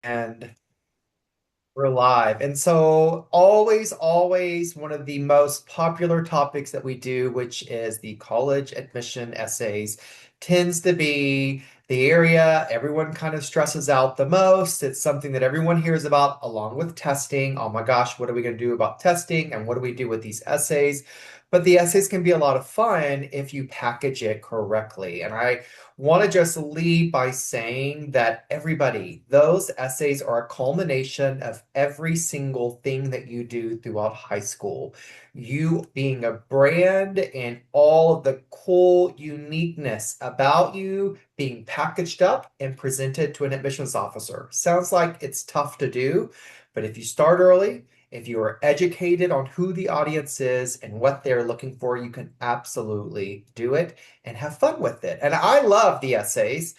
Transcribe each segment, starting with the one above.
And we're live. And so, always one of the most popular topics that we do, which is the college admission essays, tends to be the area everyone kind of stresses out the most. It's something that everyone hears about along with testing. Oh my gosh, what are we going to do about testing? And what do we do with these essays? But the essays can be a lot of fun if you package it correctly. And I want to just lead by saying that everybody, those essays are a culmination of every single thing that you do throughout high school. You being a brand and all of the cool uniqueness about you being packaged up and presented to an admissions officer. Sounds like it's tough to do, but if you start early, if you are educated on who the audience is and what they're looking for, you can absolutely do it and have fun with it. And I love the essays.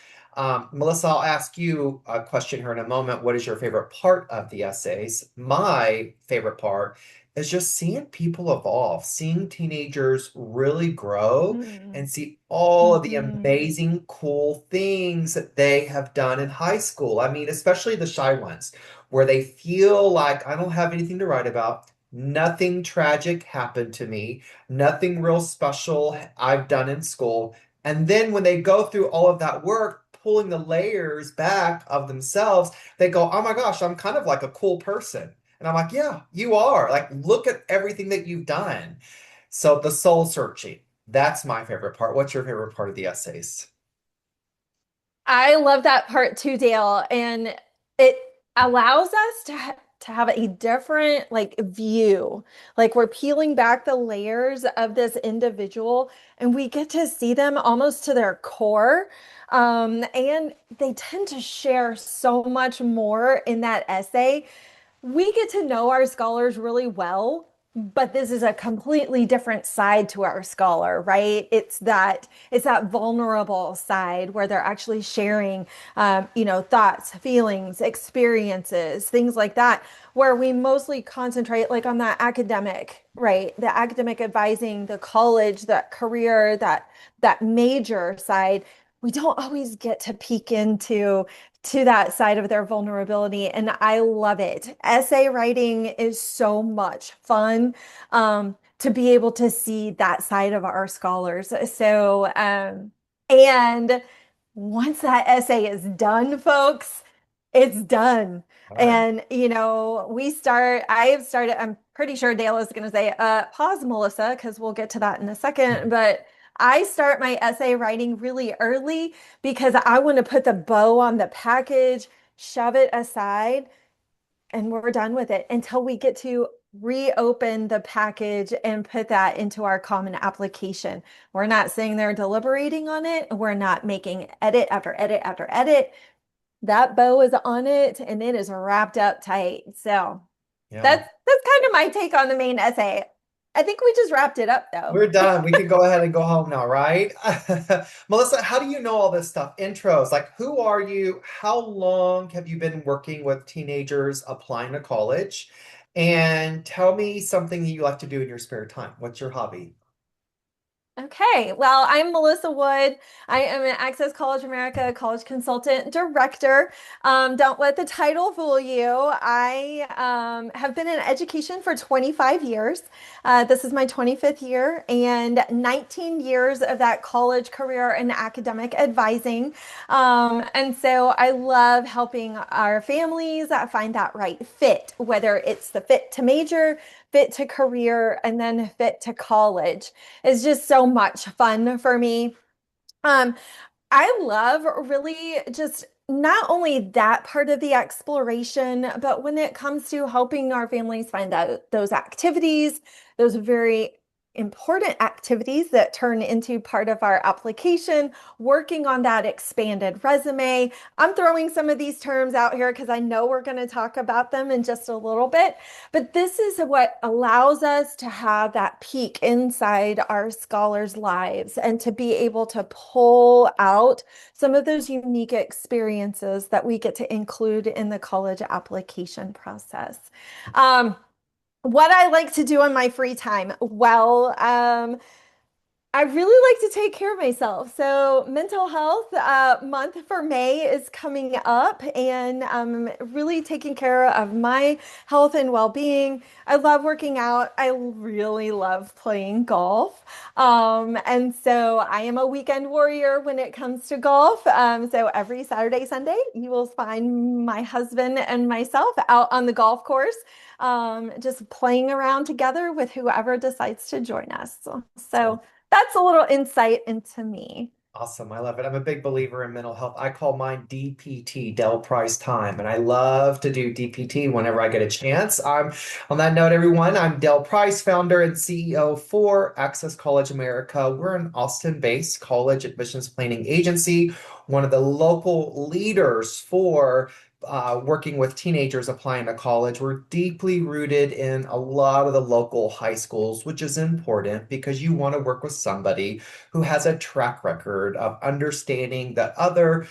Melissa, I'll ask you a question here in a moment. What is your favorite part of the essays? My favorite part is just seeing people evolve, seeing teenagers really grow Mm. and see all of the Mhm. amazing, cool things that they have done in high school. I mean, especially the shy ones, where they feel like I don't have anything to write about. Nothing tragic happened to me. Nothing real special I've done in school. And then when they go through all of that work, pulling the layers back of themselves, they go, oh my gosh, I'm kind of like a cool person. And I'm like, yeah, you are. Like, look at everything that you've done. So the soul searching, that's my favorite part. What's your favorite part of the essays? I love that part too, Dale. And it allows us to have a different view. Like we're peeling back the layers of this individual and we get to see them almost to their core. And they tend to share so much more in that essay. We get to know our scholars really well, but this is a completely different side to our scholar, right? It's that vulnerable side where they're actually sharing, thoughts, feelings, experiences, things like that, where we mostly concentrate like on that academic, right? The academic advising, the college, that career, that major side. We don't always get to peek into to that side of their vulnerability. And I love it. Essay writing is so much fun to be able to see that side of our scholars. And once that essay is done, folks, it's done. All right. And, I have started, I'm pretty sure Dale is going to say, pause, Melissa, because we'll get to that in a second. But I start my essay writing really early because I want to put the bow on the package, shove it aside, and we're done with it until we get to reopen the package and put that into our common application. We're not sitting there deliberating on it. We're not making edit after edit after edit. That bow is on it and it is wrapped up tight. So Yeah. that's kind of my take on the main essay. I think we just wrapped it up though. We're done. We can go ahead and go home now, right? Melissa, how do you know all this stuff? Intros, like who are you? How long have you been working with teenagers applying to college? And tell me something that you like to do in your spare time. What's your hobby? Okay, well, I'm Melissa Wood. I am an Access College America college consultant director. Don't let the title fool you. I have been in education for 25 years. This is my 25th year, and 19 years of that college career in academic advising. And so I love helping our families find that right fit, whether it's the fit to major, fit to career, and then fit to college. It's just so much fun for me. Um, I love really just not only that part of the exploration, but when it comes to helping our families find out those activities, those very important activities that turn into part of our application, working on that expanded resume. I'm throwing some of these terms out here because I know we're going to talk about them in just a little bit, but this is what allows us to have that peek inside our scholars' lives and to be able to pull out some of those unique experiences that we get to include in the college application process. Um, what I like to do in my free time? Well, I really like to take care of myself. So, mental health month for May is coming up, and I'm really taking care of my health and well-being. I love working out. I really love playing golf. And so I am a weekend warrior when it comes to golf. So every Saturday, Sunday, you will find my husband and myself out on the golf course, just playing around together with whoever decides to join us. So that's a little insight into me. Awesome. I love it. I'm a big believer in mental health. I call mine DPT, Del Price Time, and I love to do DPT whenever I get a chance. On that note, everyone, I'm Del Price, founder and CEO for Access College America. We're an Austin-based college admissions planning agency, one of the local leaders for working with teenagers applying to college. We're deeply rooted in a lot of the local high schools, which is important because you want to work with somebody who has a track record of understanding the other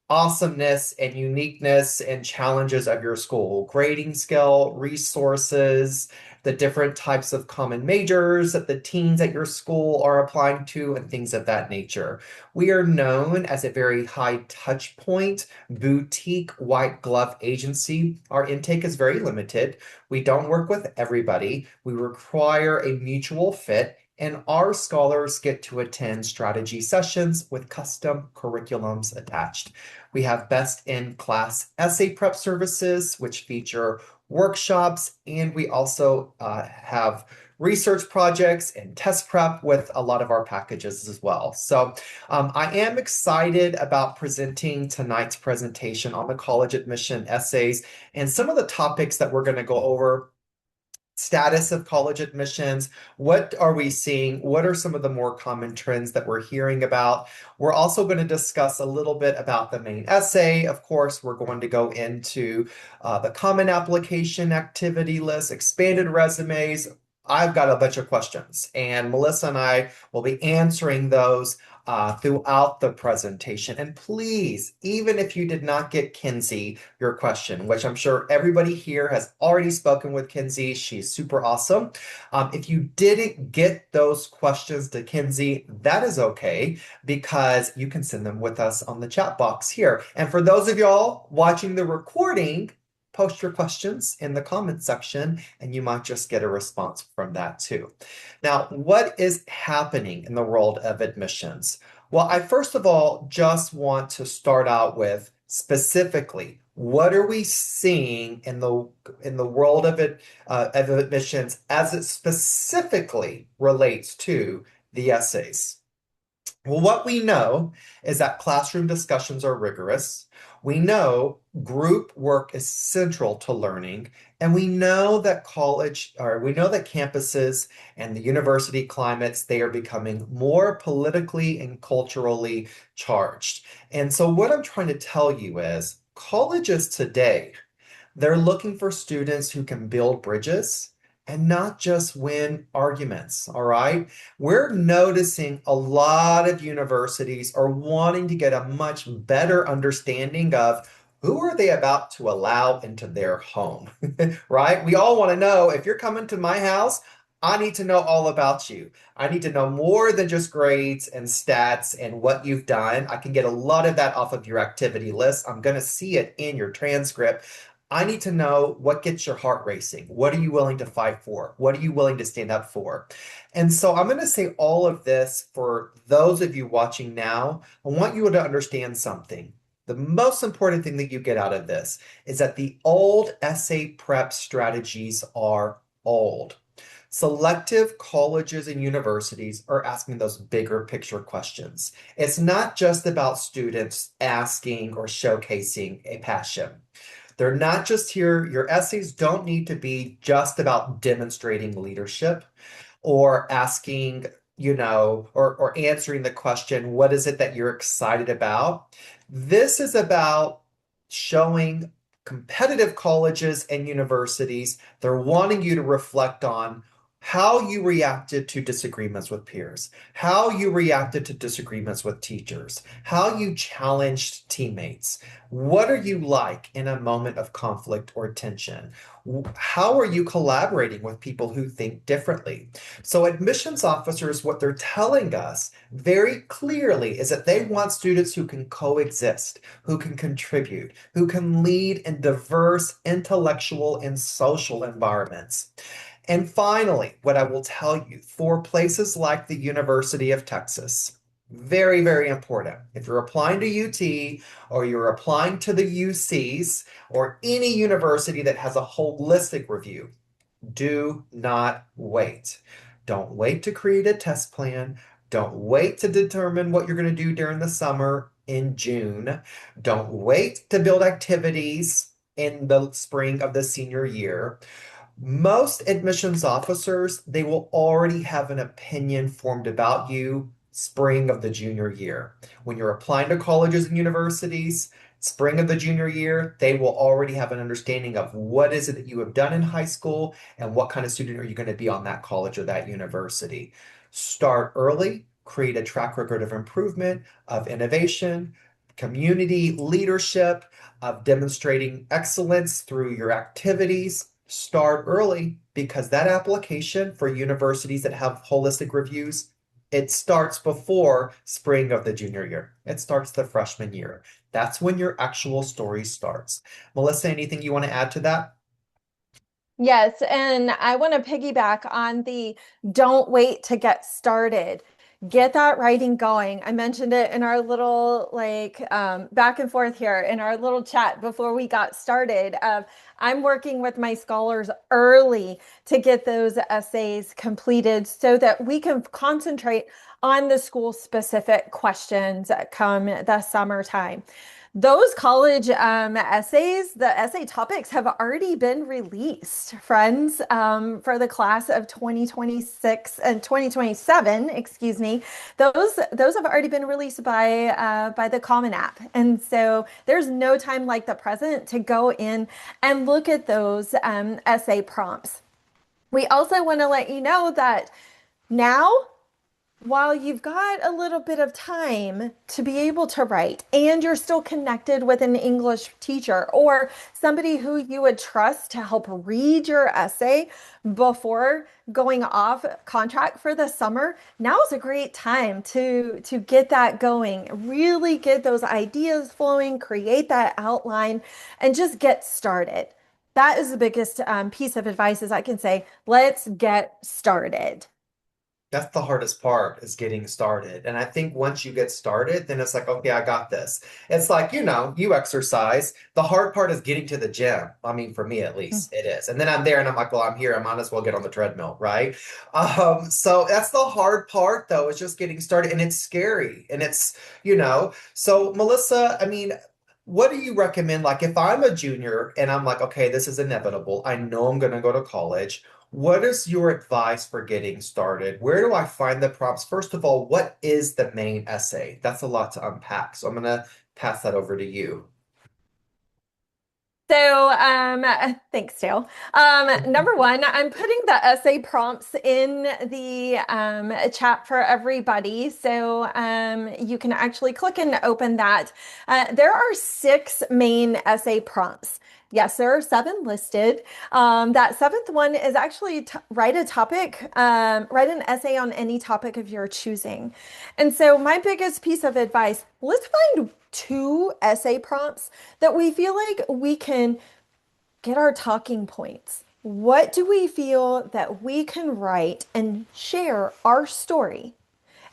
awesomeness and uniqueness and challenges of your school, grading scale, resources, the different types of common majors that the teens at your school are applying to, and things of that nature. We are known as a very high touch point, boutique white glove agency. Our intake is very limited. We don't work with everybody. We require a mutual fit. And our scholars get to attend strategy sessions with custom curriculums attached. We have best in class essay prep services, which feature workshops, and we also have research projects and test prep with a lot of our packages as well. So I am excited about presenting tonight's presentation on the college admission essays and some of the topics that we're going to go over. Status of college admissions. What are we seeing? What are some of the more common trends that we're hearing about? We're also going to discuss a little bit about the main essay. Of course, we're going to go into the common application activity list, expanded resumes. I've got a bunch of questions, and Melissa and I will be answering those throughout the presentation. And please, even if you did not get Kinsey your question, which I'm sure everybody here has already spoken with Kinsey, she's super awesome. If you didn't get those questions to Kinsey, that is okay because you can send them with us on the chat box here. And for those of y'all watching the recording, post your questions in the comment section and you might just get a response from that too. Now, what is happening in the world of admissions? Well, I first of all just want to start out with specifically what are we seeing in the world of admissions as it specifically relates to the essays? Well, what we know is that classroom discussions are rigorous. We know group work is central to learning, and we know that campuses and the university climates, they are becoming more politically and culturally charged. And so what I'm trying to tell you is colleges today, they're looking for students who can build bridges and not just win arguments, all right? We're noticing a lot of universities are wanting to get a much better understanding of who are they about to allow into their home, right? We all want to know if you're coming to my house, I need to know all about you. I need to know more than just grades and stats and what you've done. I can get a lot of that off of your activity list. I'm going to see it in your transcript. I need to know what gets your heart racing. What are you willing to fight for? What are you willing to stand up for? And so I'm going to say all of this for those of you watching now. I want you to understand something. The most important thing that you get out of this is that the old essay prep strategies are old. Selective colleges and universities are asking those bigger picture questions. It's not just about students asking or showcasing a passion. They're not just here, your essays don't need to be just about demonstrating leadership or asking, or answering the question, what is it that you're excited about? This is about showing competitive colleges and universities, they're wanting you to reflect on how you reacted to disagreements with peers, how you reacted to disagreements with teachers, how you challenged teammates. What are you like in a moment of conflict or tension? How are you collaborating with people who think differently? So, admissions officers, what they're telling us very clearly is that they want students who can coexist, who can contribute, who can lead in diverse intellectual and social environments. And finally, what I will tell you for places like the University of Texas, very, very important. If you're applying to UT or you're applying to the UCs or any university that has a holistic review, do not wait. Don't wait to create a test plan. Don't wait to determine what you're going to do during the summer in June. Don't wait to build activities in the spring of the senior year. Most admissions officers, they will already have an opinion formed about you spring of the junior year. When you're applying to colleges and universities, spring of the junior year, they will already have an understanding of what is it that you have done in high school and what kind of student are you going to be on that college or that university. Start early, create a track record of improvement, of innovation, community leadership, of demonstrating excellence through your activities. Start early because that application for universities that have holistic reviews, it starts before spring of the junior year. It starts the freshman year. That's when your actual story starts. Melissa, anything you want to add to that? Yes, and I want to piggyback on the don't wait to get started. Get that writing going. I mentioned it in our little back and forth here in our little chat before we got started. I'm working with my scholars early to get those essays completed so that we can concentrate on the school specific questions come the summertime. Those college essays, the essay topics have already been released, friends, for the class of 2026 and 2027, excuse me. Those have already been released by the Common App. And so there's no time like the present to go in and look at those essay prompts. We also want to let you know that now while you've got a little bit of time to be able to write and you're still connected with an English teacher or somebody who you would trust to help read your essay before going off contract for the summer, now is a great time to get that going, really get those ideas flowing, create that outline, and just get started. That is the biggest piece of advice is I can say, let's get started. That's the hardest part is getting started. And I think once you get started, then it's like, okay, I got this. It's like, you exercise. The hard part is getting to the gym. I mean, for me at least, it is. And then I'm there and I'm like, well, I'm here. I might as well get on the treadmill, right? So that's the hard part though, is just getting started. And it's scary. And so Melissa, I mean, what do you recommend? Like if I'm a junior and I'm like, okay, this is inevitable. I know I'm going to go to college. What is your advice for getting started? Where do I find the prompts? First of all, what is the main essay? That's a lot to unpack. So I'm going to pass that over to you. Thanks, Dale. Number one, I'm putting the essay prompts in the chat for everybody. You can actually click and open that. There are six main essay prompts. Yes, there are seven listed. That seventh one is actually write a topic, write an essay on any topic of your choosing. And so, my biggest piece of advice, let's find two essay prompts that we feel like we can get our talking points. What do we feel that we can write and share our story?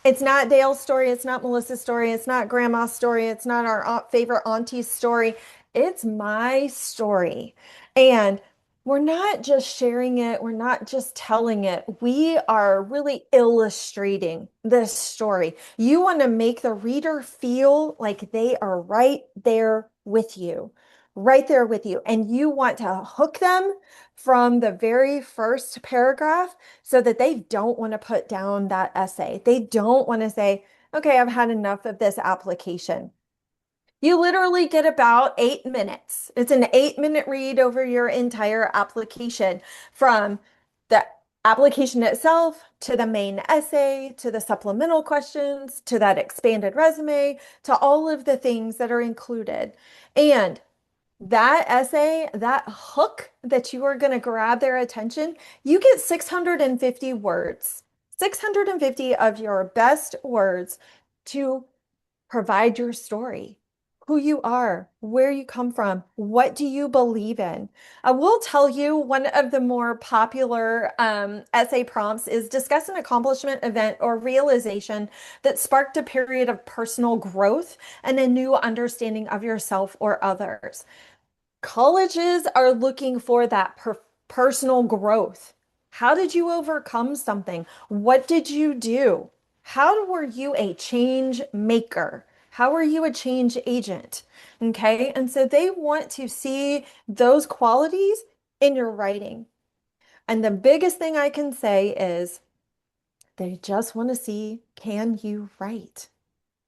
It's not Dale's story. It's not Melissa's story. It's not Grandma's story. It's not our favorite auntie's story. It's my story. And we're not just sharing it. We're not just telling it. We are really illustrating this story. You want to make the reader feel like they are right there with you, right there with you. And you want to hook them from the very first paragraph so that they don't want to put down that essay. They don't want to say, okay, I've had enough of this application. You literally get about 8 minutes. It's an 8-minute read over your entire application from the application itself, to the main essay, to the supplemental questions, to that expanded resume, to all of the things that are included. And that essay, that hook that you are going to grab their attention, you get 650 words, 650 of your best words to provide your story, who you are, where you come from, what do you believe in. I will tell you one of the more popular essay prompts is discuss an accomplishment, event, or realization that sparked a period of personal growth and a new understanding of yourself or others. Colleges are looking for that personal growth. How did you overcome something? What did you do? How were you a change maker? How are you a change agent? Okay. And so they want to see those qualities in your writing. And the biggest thing I can say is they just want to see, can you write?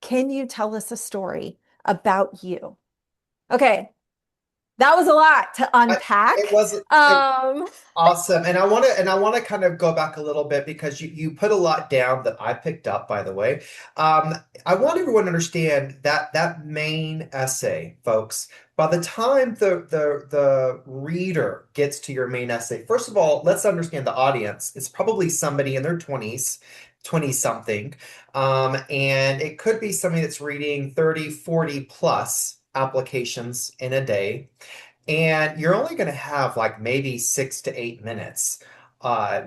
Can you tell us a story about you? Okay. That was a lot to It unpack. was awesome. And I want to kind of go back a little bit because you put a lot down that I picked up, by the way. I want everyone to understand that that main essay, folks, by the time the reader gets to your main essay, first of all, let's understand the audience. It's probably somebody in their 20s, 20 something. And it could be somebody that's reading 30, 40 plus applications in a day. And you're only going to have like maybe 6 to 8 minutes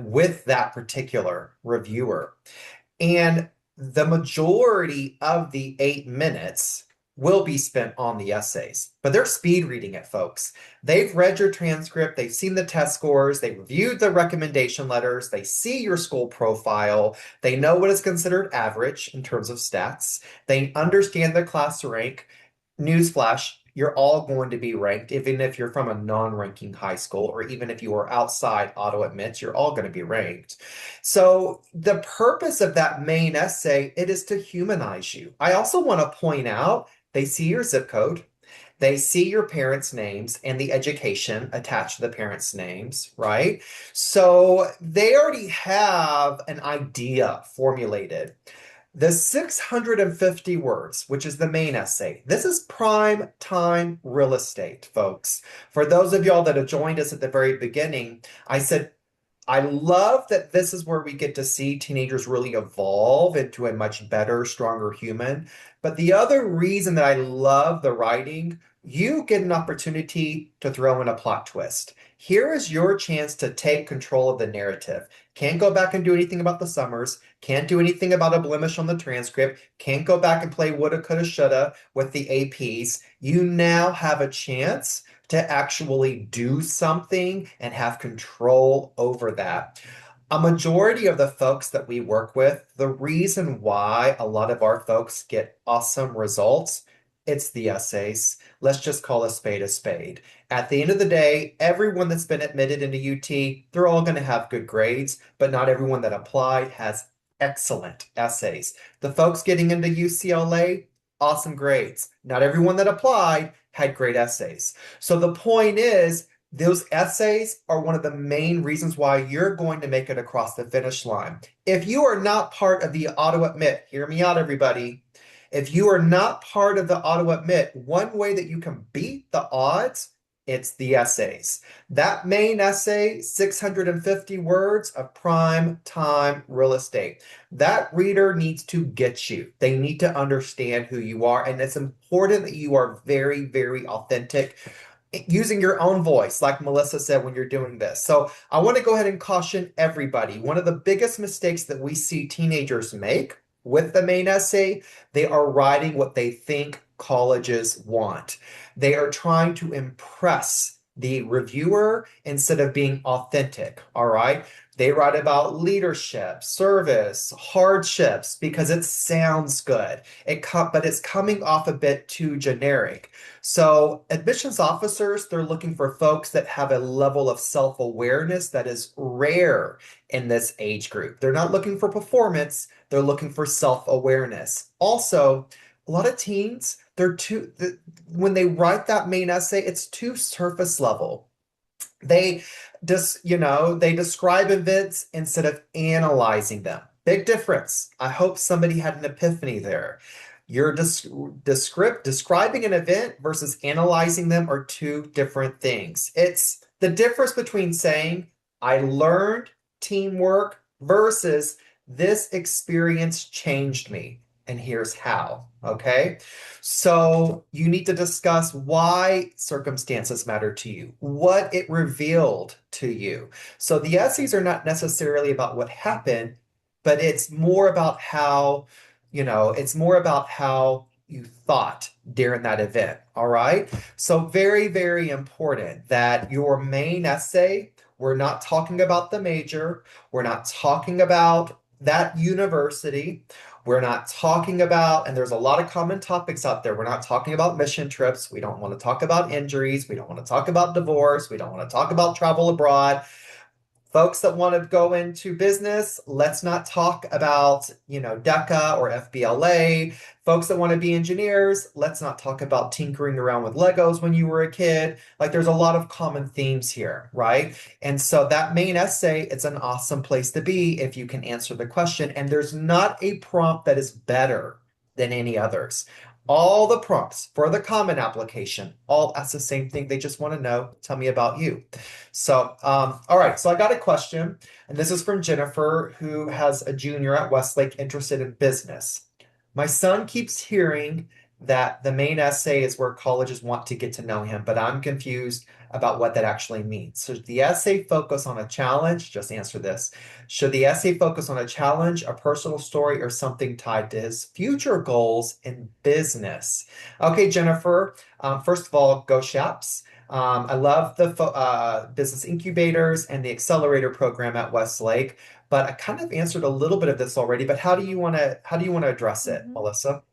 with that particular reviewer. And the majority of the 8 minutes will be spent on the essays, but they're speed reading it, folks. They've read your transcript, they've seen the test scores, they reviewed the recommendation letters, they see your school profile, they know what is considered average in terms of stats, they understand the class rank. Newsflash, you're all going to be ranked, even if you're from a non-ranking high school, or even if you are outside auto admits, you're all going to be ranked. So the purpose of that main essay, it is to humanize you. I also want to point out, they see your zip code, they see your parents' names and the education attached to the parents' names, right? So they already have an idea formulated. The 650 words, which is the main essay, this is prime time real estate, folks. For those of y'all that have joined us at the very beginning, I said I love that this is where we get to see teenagers really evolve into a much better, stronger human. But the other reason that I love the writing, you get an opportunity to throw in a plot twist. Here is your chance to take control of the narrative. Can't go back and do anything about the summers. Can't do anything about a blemish on the transcript. Can't go back and play woulda, coulda, shoulda with the APs. You now have a chance to actually do something and have control over that. A majority of the folks that we work with, the reason why a lot of our folks get awesome results, it's the essays. Let's just call a spade a spade. At the end of the day, everyone that's been admitted into UT, they're all going to have good grades, but not everyone that applied has excellent essays. The folks getting into UCLA, awesome grades. Not everyone that applied had great essays. So the point is, those essays are one of the main reasons why you're going to make it across the finish line. If you are not part of the auto admit, hear me out, everybody. If you are not part of the auto admit, one way that you can beat the odds, it's the essays. That main essay, 650 words of prime time real estate. That reader needs to get you. They need to understand who you are. And it's important that you are very, very authentic using your own voice, like Melissa said, when you're doing this. So I want to go ahead and caution everybody. One of the biggest mistakes that we see teenagers make with the main essay, they are writing what they think colleges want. They are trying to impress the reviewer instead of being authentic. All right. They write about leadership, service, hardships because it sounds good. But it's coming off a bit too generic. So admissions officers, they're looking for folks that have a level of self-awareness that is rare in this age group. They're not looking for performance, they're looking for self-awareness. Also, a lot of teens, when they write that main essay, it's too surface level. They they describe events instead of analyzing them. Big difference. I hope somebody had an epiphany there. You're describing an event versus analyzing them are two different things. It's the difference between saying, I learned teamwork versus this experience changed me, and here's how. Okay. So you need to discuss why circumstances matter to you, what it revealed to you. So the essays are not necessarily about what happened, but it's more about it's more about how you thought during that event. All right. So very, very important that your main essay, we're not talking about the major, we're not talking about that university. We're not talking about, and there's a lot of common topics out there. We're not talking about mission trips. We don't want to talk about injuries. We don't want to talk about divorce. We don't want to talk about travel abroad. Folks that want to go into business, let's not talk about, DECA or FBLA. Folks that want to be engineers, let's not talk about tinkering around with Legos when you were a kid. Like there's a lot of common themes here, right? And so that main essay, it's an awesome place to be if you can answer the question. And there's not a prompt that is better than any others. All the prompts for the common application all ask the same thing. They just want to know, tell me about you. So, all right. So I got a question, and this is from Jennifer, who has a junior at Westlake interested in business. My son keeps hearing that the main essay is where colleges want to get to know him, but I'm confused about what that actually means. So, should the essay focus on a challenge? Just answer this. Should the essay focus on a challenge, a personal story, or something tied to his future goals in business? Okay, Jennifer. First of all, go Shaps. I love the business incubators and the accelerator program at Westlake, but I kind of answered a little bit of this already. But how do you want to address it, Mhm. Melissa?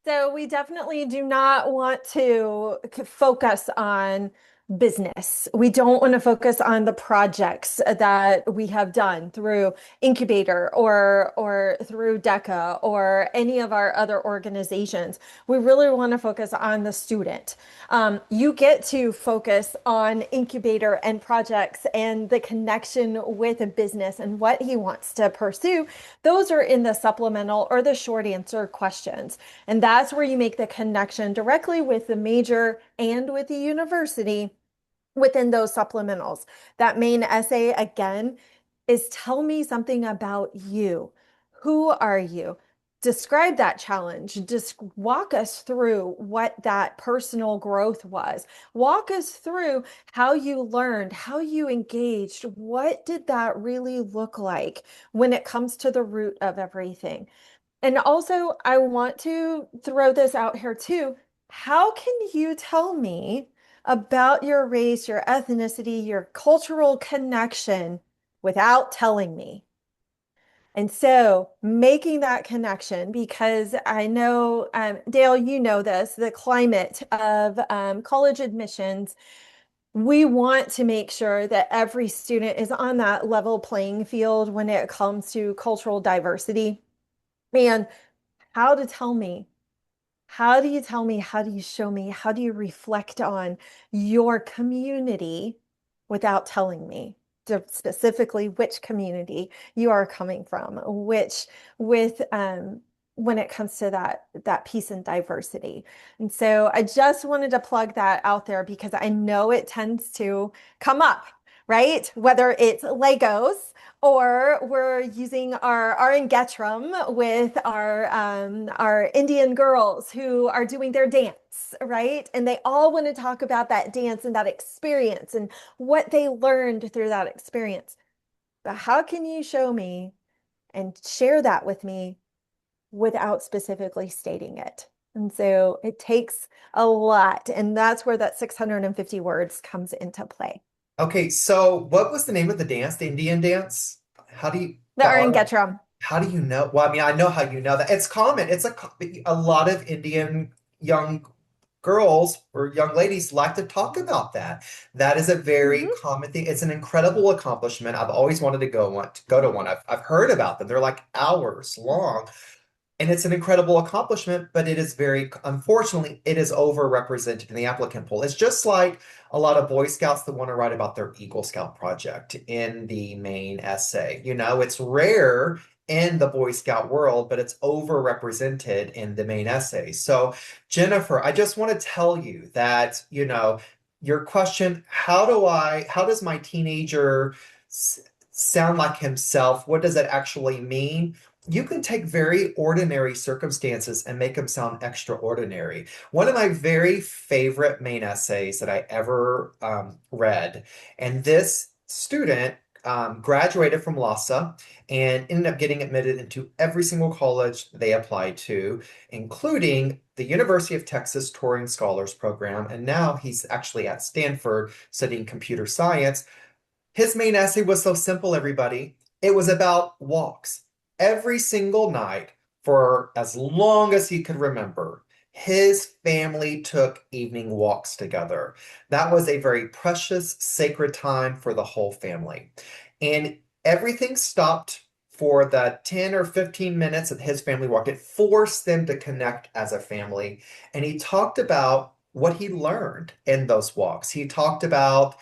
So we definitely do not want to focus on business. We don't want to focus on the projects that we have done through Incubator or through DECA or any of our other organizations. We really want to focus on the student. You get to focus on Incubator and projects and the connection with a business and what he wants to pursue. Those are in the supplemental or the short answer questions. And that's where you make the connection directly with the major and with the university within those supplementals. That main essay, again, is tell me something about you. Who are you? Describe that challenge. Just walk us through what that personal growth was. Walk us through how you learned, how you engaged. What did that really look like when it comes to the root of everything? And also, I want to throw this out here too. How can you tell me about your race, your ethnicity, your cultural connection without telling me? And so, making that connection, because I know, Dale, you know this, the climate of college admissions, we want to make sure that every student is on that level playing field when it comes to cultural diversity. And how to tell me. How do you tell me? How do you show me? How do you reflect on your community without telling me specifically which community you are coming from, which with when it comes to that peace and diversity. And so I just wanted to plug that out there because I know it tends to come up, right? Whether it's Legos or we're using our Ingetrum with our Indian girls who are doing their dance, right? And they all want to talk about that dance and that experience and what they learned through that experience. But how can you show me and share that with me without specifically stating it? And so it takes a lot, and that's where that 650 words comes into play. Okay, so what was the name of the dance, the Indian dance? How do you The the art? Getrum. How do you know? Well, I mean, I know how you know that. It's common. A lot of Indian young girls or young ladies like to talk about that. That is a very Mhm. common thing. It's an incredible accomplishment. I've always wanted to go to one. I've heard about them. They're like hours long. And it's an incredible accomplishment, but it is very, unfortunately, it is overrepresented in the applicant pool. It's just like a lot of Boy Scouts that want to write about their Eagle Scout project in the main essay. It's rare in the Boy Scout world, but it's overrepresented in the main essay. So, Jennifer, I just want to tell you that, your question, how does my teenager sound like himself? What does that actually mean? You can take very ordinary circumstances and make them sound extraordinary. One of my very favorite main essays that I ever read, and this student graduated from LASA and ended up getting admitted into every single college they applied to, including the University of Texas Touring Scholars Program. And now he's actually at Stanford studying computer science. His main essay was so simple, everybody. It was about walks. Every single night, for as long as he could remember, his family took evening walks together. That was a very precious, sacred time for the whole family. And everything stopped for the 10 or 15 minutes that his family walked. It forced them to connect as a family. And he talked about what he learned in those walks. He talked about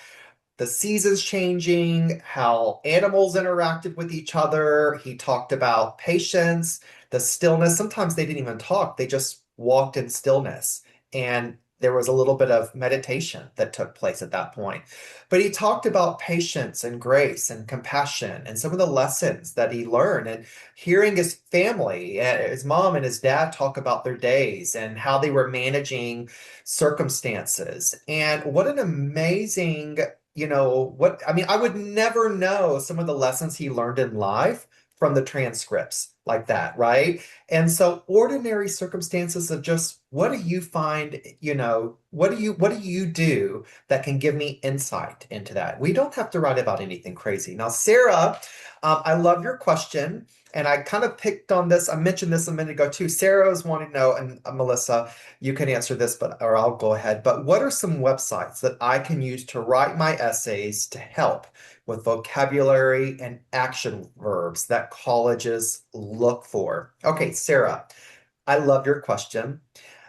the seasons changing, how animals interacted with each other. He talked about patience, the stillness. Sometimes they didn't even talk, they just walked in stillness. And there was a little bit of meditation that took place at that point. But he talked about patience and grace and compassion and some of the lessons that he learned, and hearing his family, his mom and his dad talk about their days and how they were managing circumstances. And what an amazing what I mean, I would never know some of the lessons he learned in life from the transcripts like that, right? And so ordinary circumstances of just what do you find, what do you do that can give me insight into that? We don't have to write about anything crazy. Now, Sarah, I love your question. And I kind of picked on this. I mentioned this a minute ago too. Sarah was wanting to know, and Melissa, you can answer this, or I'll go ahead. But what are some websites that I can use to write my essays to help with vocabulary and action verbs that colleges look for? Okay, Sarah, I love your question,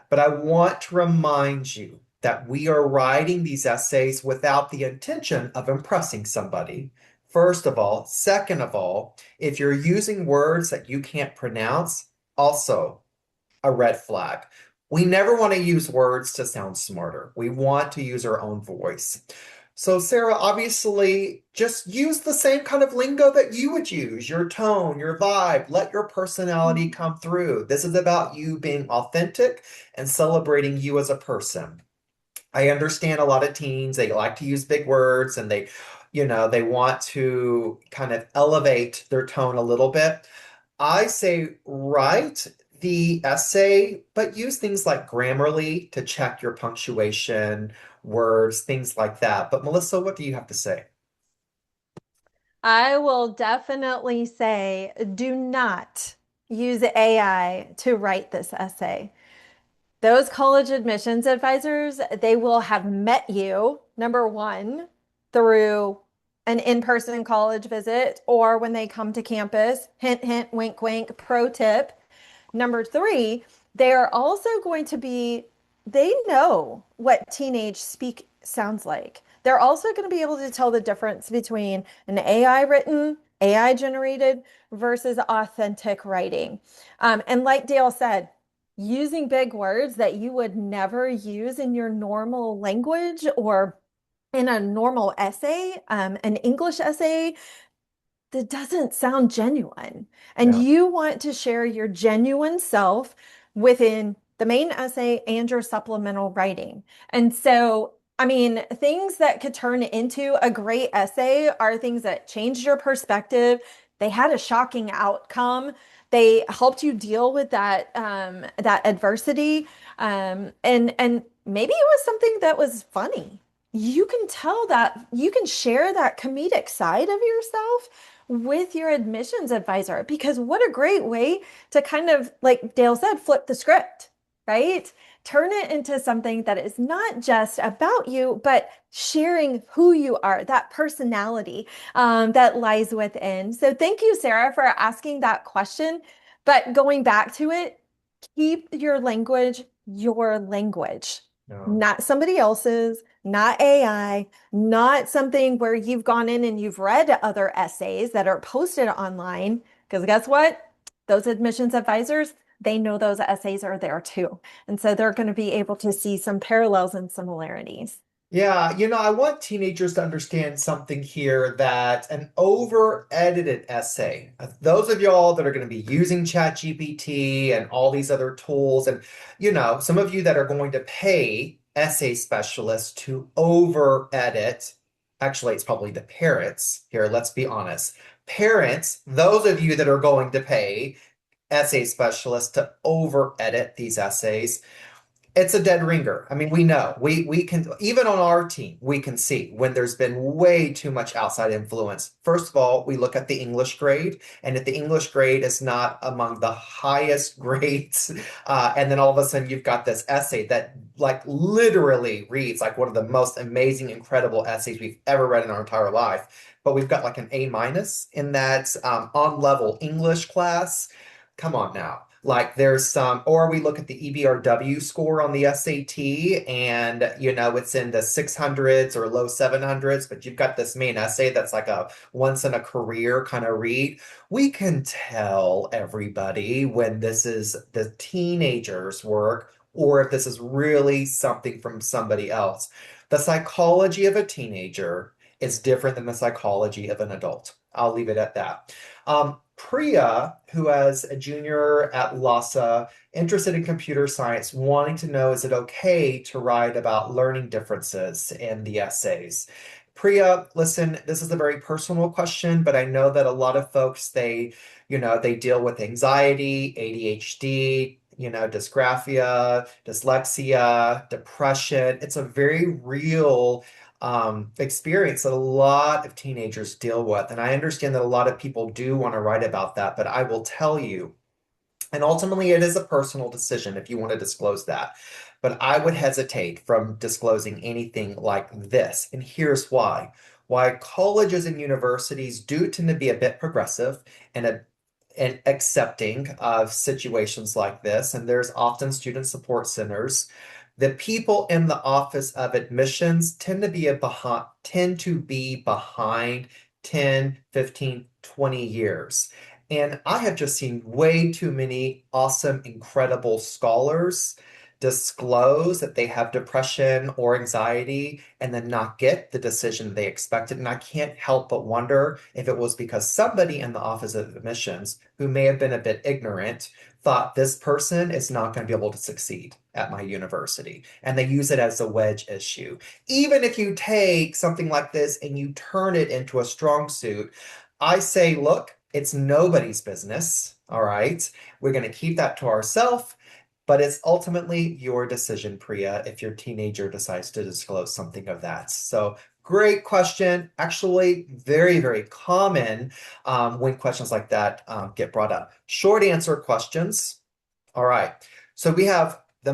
but I want to remind you that we are writing these essays without the intention of impressing somebody. First of all. Second of all, if you're using words that you can't pronounce, also a red flag. We never want to use words to sound smarter. We want to use our own voice. So, Sarah, obviously, just use the same kind of lingo that you would use, your tone, your vibe. Let your personality come through. This is about you being authentic and celebrating you as a person. I understand a lot of teens, they like to use big words and they want to kind of elevate their tone a little bit. I say write the essay, but use things like Grammarly to check your punctuation, words, things like that. But Melissa, what do you have to say? I will definitely say do not use AI to write this essay. Those college admissions advisors, they will have met you, number one, through an in-person college visit or when they come to campus. Hint, hint, wink, wink, pro tip. Number three, they are also going to be, they know what teenage speak sounds like. They're also going to be able to tell the difference between an AI written, AI generated versus authentic writing. And like Dale said, using big words that you would never use in your normal language or in a normal essay, an English essay, that doesn't sound genuine. And Yeah. you want to share your genuine self within the main essay and your supplemental writing. And so, I mean, things that could turn into a great essay are things that changed your perspective. They had a shocking outcome. They helped you deal with that adversity. And maybe it was something that was funny. You can tell that you can share that comedic side of yourself with your admissions advisor because what a great way to kind of, like Dale said, flip the script, right? Turn it into something that is not just about you, but sharing who you are, that personality that lies within. So thank you, Sarah, for asking that question. But going back to it, keep your language, No. not somebody else's, not AI, not something where you've gone in and you've read other essays that are posted online. Because guess what? Those admissions advisors, they know those essays are there too. And so they're going to be able to see some parallels and similarities. Yeah, I want teenagers to understand something here that an over edited essay, those of y'all that are going to be using ChatGPT and all these other tools, and some of you that are going to pay essay specialists to over edit, actually, it's probably the parents here, let's be honest. Parents, those of you that are going to pay essay specialists to over edit these essays, it's a dead ringer. I mean, we know. We can even on our team, we can see when there's been way too much outside influence. First of all, we look at the English grade, and if the English grade is not among the highest grades, and then all of a sudden you've got this essay that like literally reads like one of the most amazing, incredible essays we've ever read in our entire life. But we've got like an A minus in that on level English class. Come on now. Like there's some, or we look at the EBRW score on the SAT and, it's in the 600s or low 700s, but you've got this main essay that's like a once in a career kind of read. We can tell everybody when this is the teenager's work or if this is really something from somebody else. The psychology of a teenager is different than the psychology of an adult. I'll leave it at that. Priya, who has a junior at LASA, interested in computer science, wanting to know, is it okay to write about learning differences in the essays? Priya, listen, this is a very personal question, but I know that a lot of folks, they deal with anxiety, ADHD, dysgraphia, dyslexia, depression. It's a very real experience that a lot of teenagers deal with. And I understand that a lot of people do want to write about that, but I will tell you, and ultimately it is a personal decision if you want to disclose that. But I would hesitate from disclosing anything like this. And here's why. Why colleges and universities do tend to be a bit progressive and and accepting of situations like this. And there's often student support centers. The people in the Office of Admissions tend to be behind 10, 15, 20 years. And I have just seen way too many awesome, incredible scholars disclose that they have depression or anxiety and then not get the decision they expected. And I can't help but wonder if it was because somebody in the Office of Admissions who may have been a bit ignorant thought this person is not going to be able to succeed at my university. And they use it as a wedge issue. Even if you take something like this and you turn it into a strong suit, I say, look, it's nobody's business. All right. We're going to keep that to ourselves. But it's ultimately your decision, Priya, if your teenager decides to disclose something of that. So, great question. Actually, very, very common when questions like that get brought up. Short answer questions. All right. So, we have Ooh. the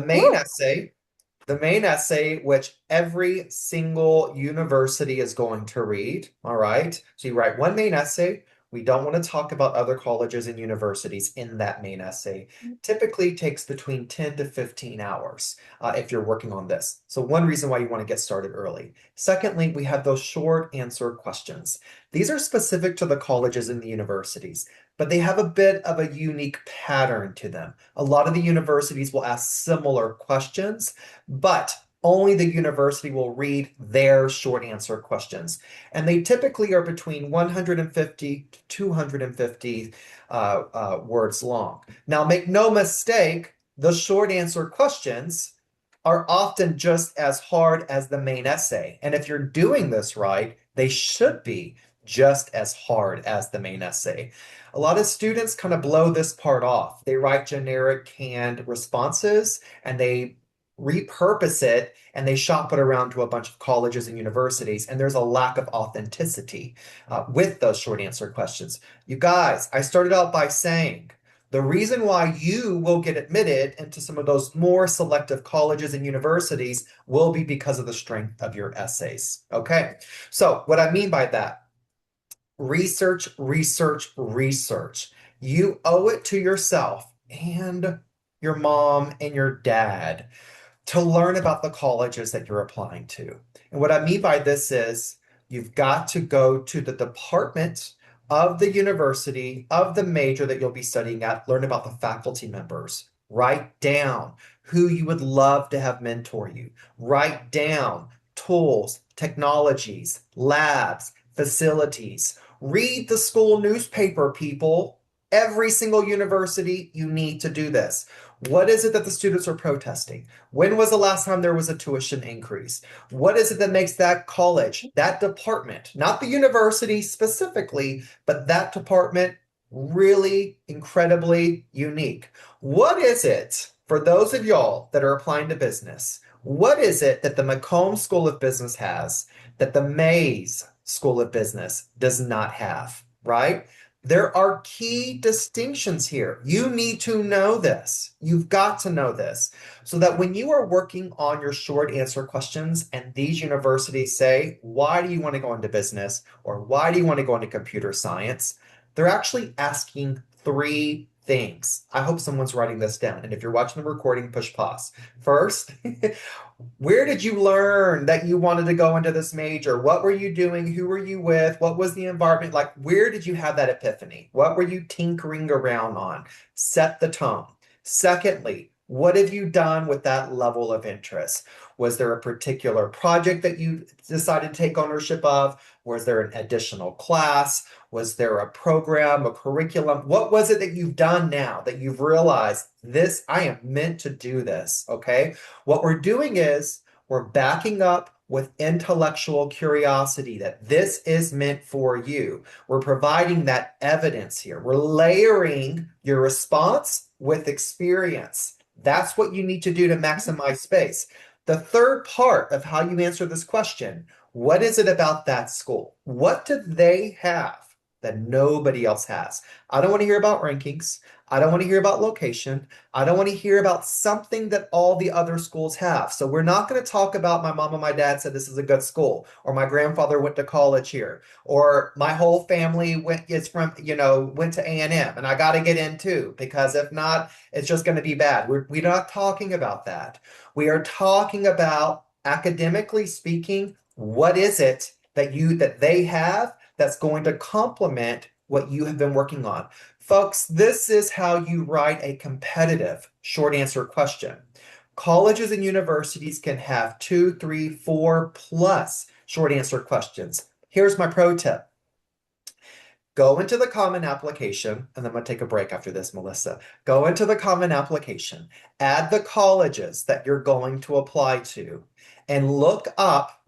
main essay, which every single university is going to read. All right. So, you write one main essay. We don't want to talk about other colleges and universities in that main essay. Typically takes between 10 to 15 hours if you're working on this. So one reason why you want to get started early. Secondly, we have those short answer questions. These are specific to the colleges and the universities, but they have a bit of a unique pattern to them. A lot of the universities will ask similar questions, but only the university will read their short answer questions. And they typically are between 150 to 250 words long. Now, make no mistake, the short answer questions are often just as hard as the main essay. And if you're doing this right, they should be just as hard as the main essay. A lot of students kind of blow this part off. They write generic canned responses and they repurpose it and they shop it around to a bunch of colleges and universities. And there's a lack of authenticity with those short answer questions. You guys, I started out by saying the reason why you will get admitted into some of those more selective colleges and universities will be because of the strength of your essays. Okay. So what I mean by that, research, research, research. You owe it to yourself and your mom and your dad to learn about the colleges that you're applying to. And what I mean by this is you've got to go to the department of the university, of the major that you'll be studying at, learn about the faculty members, write down who you would love to have mentor you, write down tools, technologies, labs, facilities. Read the school newspaper, people. Every single university, you need to do this. What is it that the students are protesting? When was the last time there was a tuition increase? What is it that makes that college, that department, not the university specifically, but that department really incredibly unique? What is it for those of y'all that are applying to business? What is it that the Macomb School of Business has that the Mays School of Business does not have, right? There are key distinctions here. You need to know this. You've got to know this so that when you are working on your short answer questions and these universities say, why do you want to go into business or why do you want to go into computer science? They're actually asking three things. I hope someone's writing this down. And if you're watching the recording, push pause. First, where did you learn that you wanted to go into this major? What were you doing? Who were you with? What was the environment like? Where did you have that epiphany? What were you tinkering around on? Set the tone. Secondly, what have you done with that level of interest? Was there a particular project that you decided to take ownership of? Was there an additional class? Was there a program, a curriculum? What was it that you've done now that you've realized this, I am meant to do this, okay? What we're doing is we're backing up with intellectual curiosity that this is meant for you. We're providing that evidence here. We're layering your response with experience. That's what you need to do to maximize space. The third part of how you answer this question, what is it about that school? What do they have that nobody else has? I don't want to hear about rankings. I don't want to hear about location. I don't want to hear about something that all the other schools have. So we're not going to talk about my mom and my dad said this is a good school, or my grandfather went to college here, or my whole family went to A&M and I got to get in too, because if not, it's just going to be bad. We're not talking about that. We are talking about academically speaking, what is it that they have that's going to complement what you have been working on? Folks, this is how you write a competitive short answer question. Colleges and universities can have two, three, four plus short answer questions. Here's my pro tip. Go into the common application, and I'm going to take a break after this, Melissa. Go into the common application, add the colleges that you're going to apply to, and look up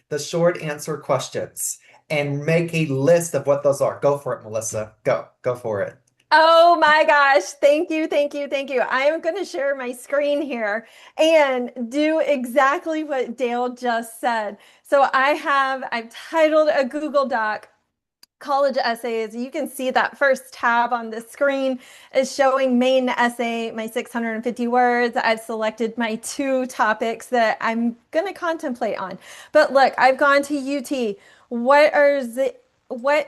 the short answer questions and make a list of what those are. Go for it, Melissa. Go for it. Oh my gosh. Thank you. Thank you. Thank you. I am going to share my screen here and do exactly what Dale just said. So I've titled a Google Doc college essays. You can see that first tab on the screen is showing main essay, my 650 words. I've selected my two topics that I'm going to contemplate on. But look, I've gone to UT. What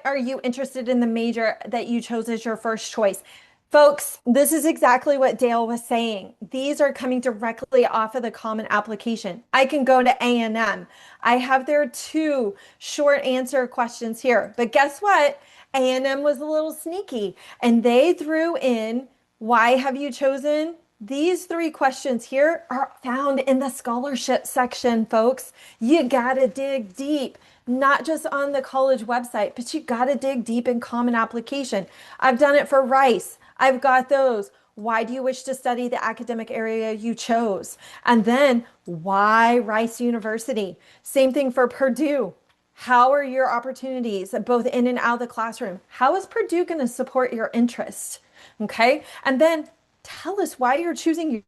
are you interested in the major that you chose as your first choice? Folks, this is exactly what Dale was saying. These are coming directly off of the common application. I can go to A&M. I have their two short answer questions here. But guess what? A&M was a little sneaky and they threw in, why have you chosen? These three questions here are found in the scholarship section, folks. You gotta dig deep, not just on the college website, but you gotta dig deep in common application. I've done it for Rice. I've got those. Why do you wish to study the academic area you chose? And then why Rice University? Same thing for Purdue. How are your opportunities both in and out of the classroom? How is Purdue going to support your interest? Okay. And then tell us why you're choosing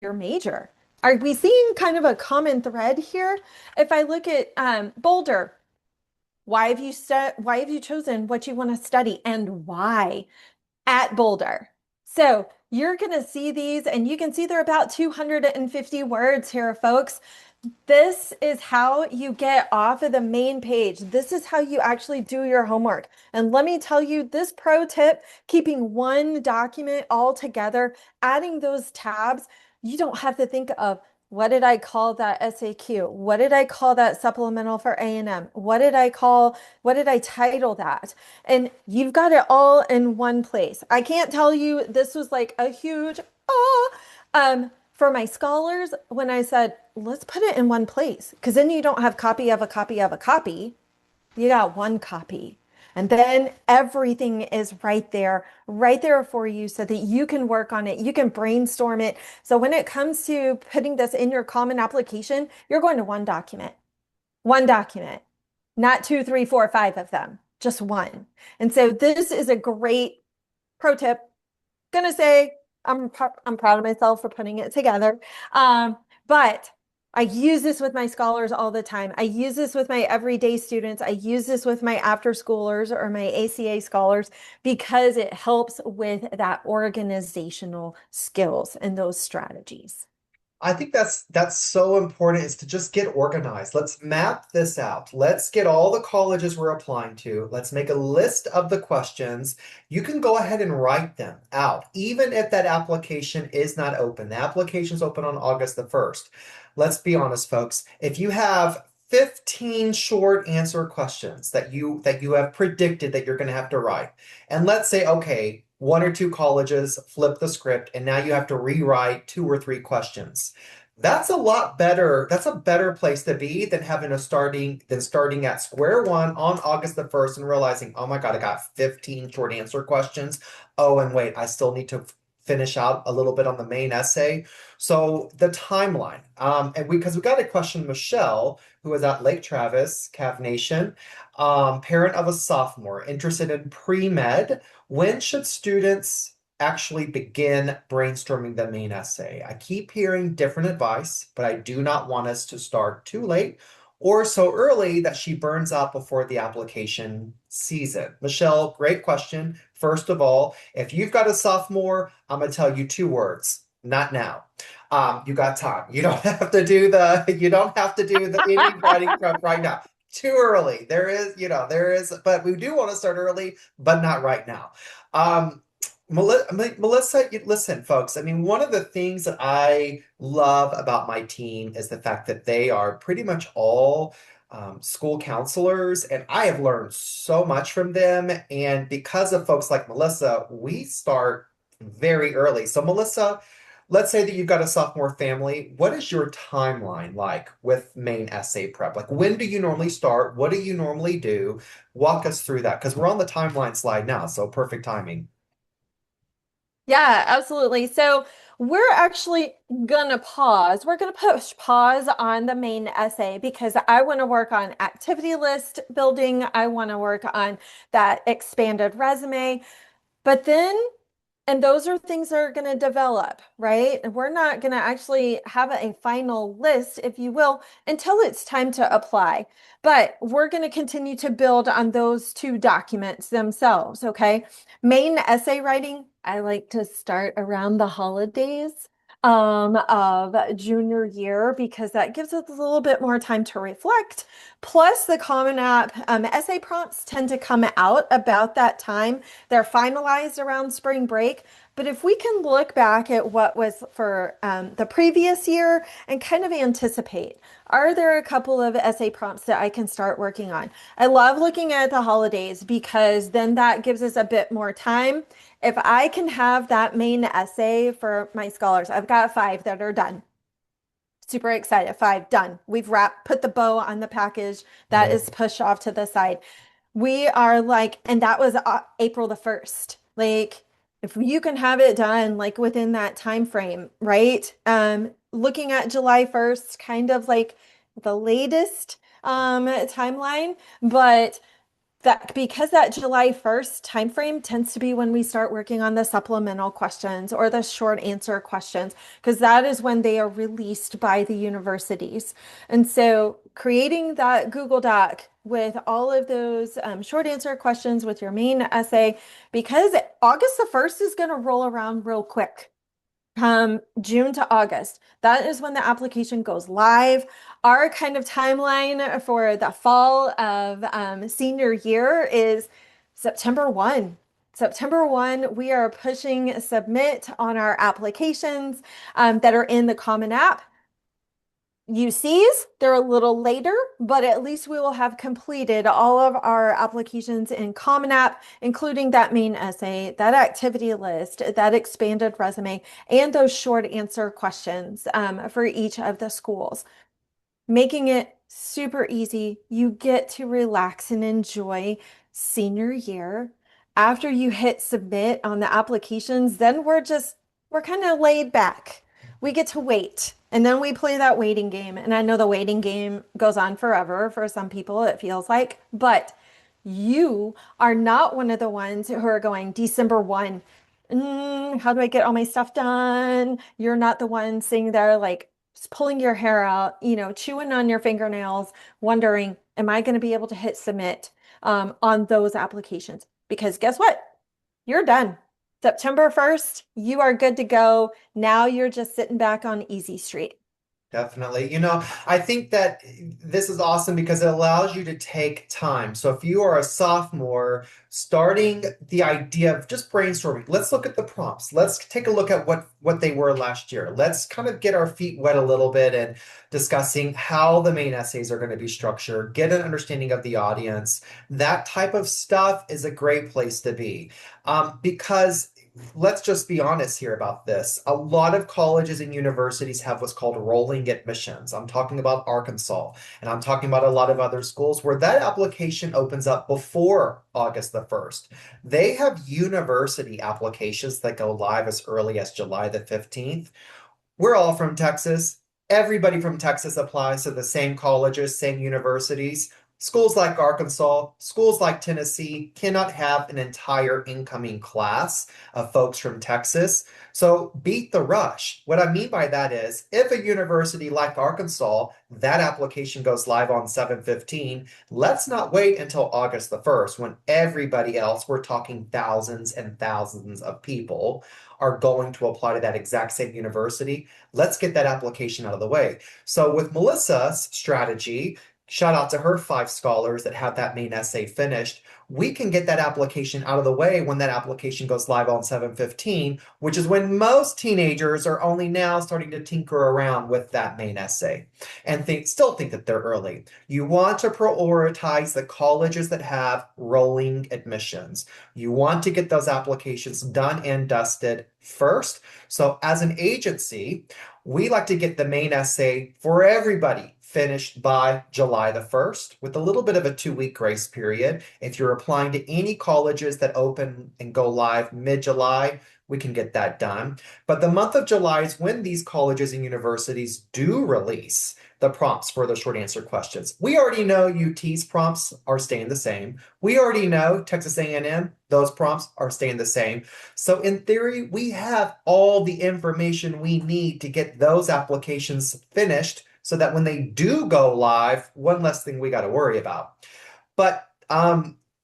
your major. Are we seeing kind of a common thread here? If I look at Boulder, why have you chosen what you want to study and why? At Boulder. So you're going to see these, and you can see they're about 250 words here, folks. This is how you get off of the main page. This is how you actually do your homework. And let me tell you this pro tip, keeping one document all together, adding those tabs, you don't have to think of what did I call that SAQ? What did I call that supplemental for A&M? What did I title that? And you've got it all in one place. I can't tell you this was like a huge, oh, for my scholars, when I said, let's put it in one place, because then you don't have copy of a copy of a copy. You got one copy. And then everything is right there for you so that you can work on it. You can brainstorm it. So when it comes to putting this in your common application, you're going to one document, not two, three, four, five of them, just one. And so this is a great pro tip. Gonna say I'm proud of myself for putting it together. But I use this with my scholars all the time. I use this with my everyday students. I use this with my after schoolers or my ACA scholars because it helps with that organizational skills and those strategies. I think that's so important is to just get organized. Let's map this out. Let's get all the colleges we're applying to. Let's make a list of the questions. You can go ahead and write them out, even if that application is not open. The application's open on August the 1st. Let's be honest, folks. If you have 15 short answer questions that you have predicted that you're going to have to write, and let's say, okay, one or two colleges flip the script, and now you have to rewrite two or three questions. That's a lot better. That's a better place to be than starting at square one on August the 1st and realizing, oh my God, I got 15 short answer questions. Oh, and wait, I still need to finish out a little bit on the main essay. So the timeline, and because we got a question, Michelle, who is at Lake Travis, Cav Nation, parent of a sophomore interested in pre-med. When should students actually begin brainstorming the main essay? I keep hearing different advice, but I do not want us to start too late or so early that she burns out before the application season. Michelle, great question. First of all, if you've got a sophomore, I'm going to tell you two words. Not now. You got time. You don't have to do the any writing prep right now. Too early. There is, but we do want to start early, but not right now. Um, Melissa, listen, folks. I mean, one of the things that I love about my team is the fact that they are pretty much all school counselors, and I have learned so much from them. And because of folks like Melissa, we start very early. So, Melissa, let's say that you've got a sophomore family. What is your timeline like with main essay prep? Like, when do you normally start? What do you normally do? Walk us through that because we're on the timeline slide now, so perfect timing. Yeah, absolutely. So we're actually gonna pause. We're gonna push pause on the main essay because I want to work on activity list building. I want to work on that expanded resume. But then and those are things that are going to develop, right? And we're not going to actually have a final list, if you will, until it's time to apply. But we're going to continue to build on those two documents themselves, okay? Main essay writing, I like to start around the holidays of junior year because that gives us a little bit more time to reflect. Plus, the Common App essay prompts tend to come out about that time. They're finalized around spring break. But if we can look back at what was for the previous year and kind of anticipate, are there a couple of essay prompts that I can start working on? I love looking at the holidays because then that gives us a bit more time. If I can have that main essay for my scholars, I've got five that are done. Super excited. Five done. We've wrapped, put the bow on the package that is Amazing. pushed off to the side. We are like, and that was April the 1st. Like, if you can have it done like within that time frame, right? Looking at July 1st, kind of like the latest timeline, but that because that July 1st timeframe tends to be when we start working on the supplemental questions or the short answer questions, because that is when they are released by the universities. And so creating that Google Doc with all of those short answer questions with your main essay, because August the 1st is going to roll around real quick. June to August. That is when the application goes live. Our kind of timeline for the fall of senior year is September 1. September 1, we are pushing submit on our applications that are in the Common App. UCs, they're a little later, but at least we will have completed all of our applications in Common App, including that main essay, that activity list, that expanded resume, and those short answer questions for each of the schools, making it super easy. You get to relax and enjoy senior year. After you hit submit on the applications, then we're kind of laid back. We get to wait. And then we play that waiting game. And I know the waiting game goes on forever for some people, it feels like, but you are not one of the ones who are going December 1. How do I get all my stuff done? You're not the one sitting there like pulling your hair out, chewing on your fingernails, wondering, am I going to be able to hit submit on those applications? Because guess what? You're done. September 1st, you are good to go. Now you're just sitting back on Easy Street. Definitely. I think that this is awesome because it allows you to take time. So if you are a sophomore, starting the idea of just brainstorming, let's look at the prompts. Let's take a look at what they were last year. Let's kind of get our feet wet a little bit and discussing how the main essays are going to be structured, get an understanding of the audience. That type of stuff is a great place to be. Because let's just be honest here about this. A lot of colleges and universities have what's called rolling admissions. I'm talking about Arkansas, and I'm talking about a lot of other schools where that application opens up before August the 1st. They have university applications that go live as early as July the 15th. We're all from Texas. Everybody from Texas applies to the same colleges, same universities. Schools like Arkansas, schools like Tennessee cannot have an entire incoming class of folks from Texas. So beat the rush. What I mean by that is if a university like Arkansas, that application goes live on 7/15, let's not wait until August the 1st when everybody else, we're talking thousands and thousands of people, are going to apply to that exact same university. Let's get that application out of the way. So with Melissa's strategy, shout out to her 5 scholars that have that main essay finished. We can get that application out of the way when that application goes live on 7/15, which is when most teenagers are only now starting to tinker around with that main essay and still think that they're early. You want to prioritize the colleges that have rolling admissions. You want to get those applications done and dusted first. So as an agency, we like to get the main essay for everybody finished by July the 1st with a little bit of a 2-week grace period. If you're applying to any colleges that open and go live mid-July, we can get that done. But the month of July is when these colleges and universities do release the prompts for the short answer questions. We already know UT's prompts are staying the same. We already know Texas A&M, those prompts are staying the same. So in theory, we have all the information we need to get those applications finished so that when they do go live, one less thing we got to worry about. But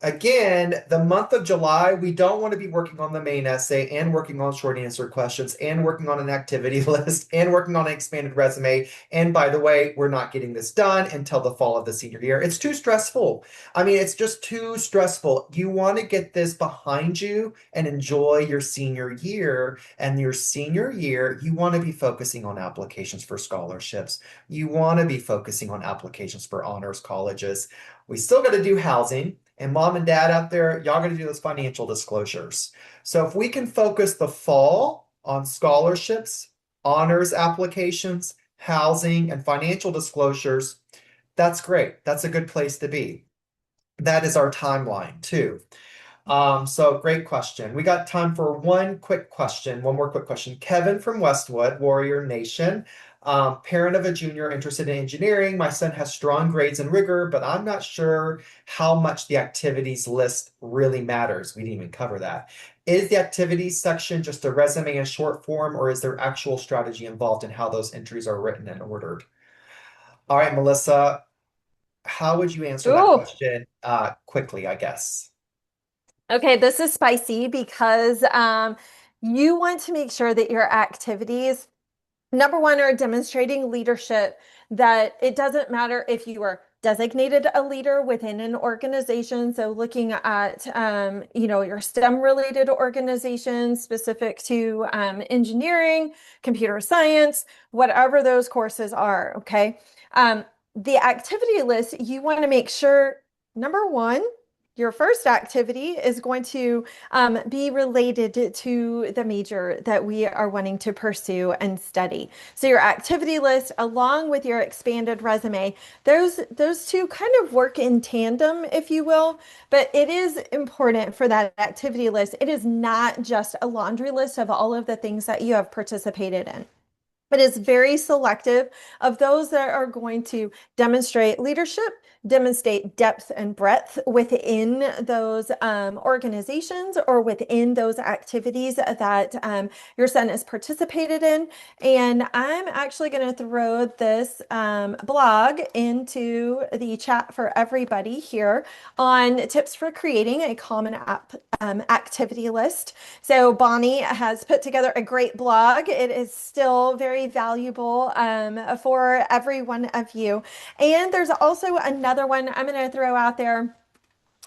again, the month of July, we don't want to be working on the main essay and working on short answer questions and working on an activity list and working on an expanded resume. And by the way, we're not getting this done until the fall of the senior year. It's too stressful. I mean, it's just too stressful. You want to get this behind you and enjoy your senior year. And your senior year, you want to be focusing on applications for scholarships. You want to be focusing on applications for honors colleges. We still got to do housing. And mom and dad out there, y'all got to do those financial disclosures. So if we can focus the fall on scholarships, honors applications, housing, and financial disclosures, that's great. That's a good place to be. That is our timeline too. So great question. We got time for one more quick question. Kevin from Westwood, Warrior Nation. Parent of a junior interested in engineering. My son has strong grades and rigor, but I'm not sure how much the activities list really matters. We didn't even cover that. Is the activities section just a resume in short form, or is there actual strategy involved in how those entries are written and ordered? All right, Melissa, how would you answer that Ooh, question quickly, I guess? okay, this is spicy because You want to make sure that your activities number one are demonstrating leadership, that it doesn't matter if you are designated a leader within an organization. So looking at, your STEM related organizations specific to engineering, computer science, whatever those courses are. Okay. Um, the activity list, you want to make sure, number one, your first activity is going to be related to the major that we are wanting to pursue and study. So your activity list, along with your expanded resume, those two kind of work in tandem, if you will. But it is important for that activity list. It is not just a laundry list of all of the things that you have participated in. It is very selective of those that are going to demonstrate leadership, demonstrate depth and breadth within those organizations or within those activities that your son has participated in. And I'm actually going to throw this blog into the chat for everybody here on tips for creating a common app activity list. So Bonnie has put together a great blog. It is still very valuable for every one of you. And there's also another one I'm going to throw out there,